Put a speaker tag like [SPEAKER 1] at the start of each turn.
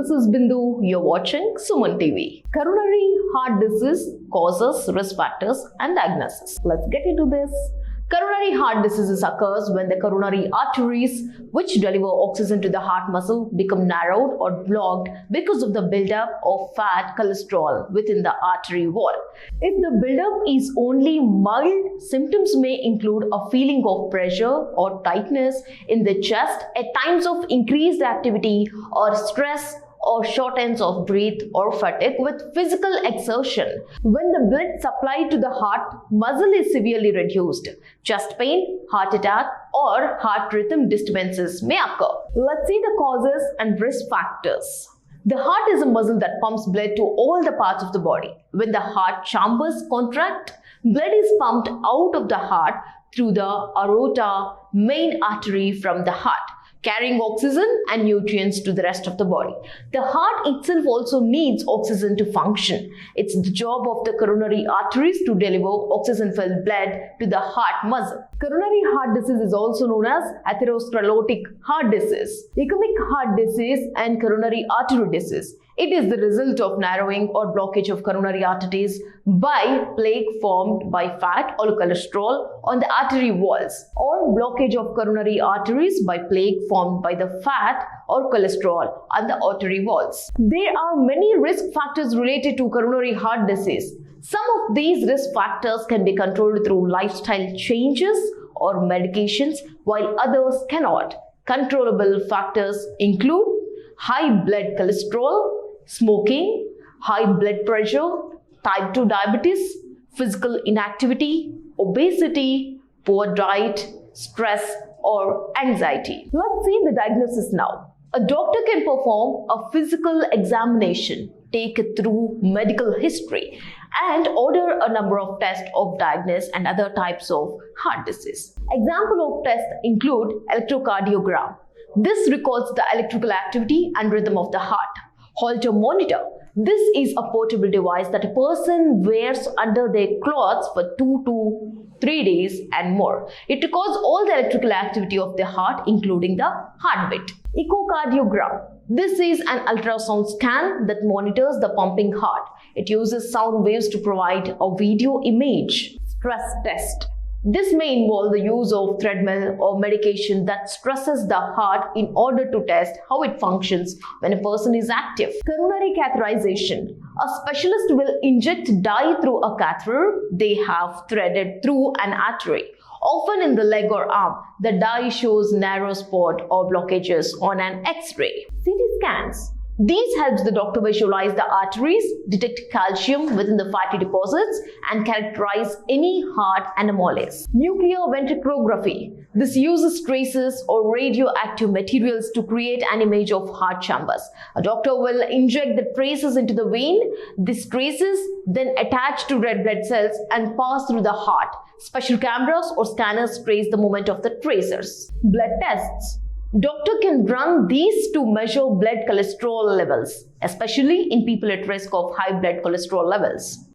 [SPEAKER 1] this is Bindu. You're watching Suman TV. Coronary heart disease causes, risk factors and diagnosis. Let's get into this. Coronary heart disease occurs when the coronary arteries, which deliver oxygen to the heart muscle, become narrowed or blocked because of the buildup of fat cholesterol within the artery wall. If the buildup is only mild, symptoms may include a feeling of pressure or tightness in the chest at times of increased activity or stress, or shortness of breath or fatigue with physical exertion. When the blood supply to the heart muscle is severely reduced, chest pain, heart attack, or heart rhythm disturbances may occur. Let's see the causes and risk factors. The heart is a muscle that pumps blood to all the parts of the body. When the heart chambers contract, blood is pumped out of the heart through the aorta, main artery from the heart, carrying oxygen and nutrients to the rest of the body. The heart itself also needs oxygen to function. It's the job of the coronary arteries to deliver oxygen-filled blood to the heart muscle. Coronary heart disease is also known as atherosclerotic heart disease, ischemic heart disease, and coronary artery disease. It is the result of narrowing or blockage of coronary arteries by plaque formed by fat or cholesterol on the artery walls, or blockage of coronary arteries by plaque formed by the fat or cholesterol on the artery walls. There are many risk factors related to coronary heart disease. Some of these risk factors can be controlled through lifestyle changes or medications, while others cannot. Controllable factors include high blood cholesterol, smoking, high blood pressure, type 2 diabetes, physical inactivity, obesity, poor diet, stress, or anxiety. Let's see the diagnosis now. A doctor can perform a physical examination, take it through medical history, and order a number of tests of diagnosis and other types of heart disease. Example of tests include electrocardiogram. This records the electrical activity and rhythm of the heart. Holter monitor. This is a portable device that a person wears under their clothes for 2 to 3 days and more. It records all the electrical activity of the heart, including the heartbeat. Echocardiogram. This is an ultrasound scan that monitors the pumping heart. It uses sound waves to provide a video image. Stress test. This may involve the use of treadmill or medication that stresses the heart in order to test how it functions when a person is active. Coronary catheterization. A specialist will inject dye through a catheter they have threaded through an artery. Often in the leg or arm, the dye shows narrow spot or blockages on an X-ray. CT scans. These helps the doctor visualize the arteries, detect calcium within the fatty deposits, and characterize any heart anomalies. Nuclear ventriculography. This uses traces or radioactive materials to create an image of heart chambers. A doctor will inject the traces into the vein. These traces then attach to red blood cells and pass through the heart. Special cameras or scanners trace the movement of the tracers. Blood tests. Doctor can run these to measure blood cholesterol levels, especially in people at risk of high blood cholesterol levels.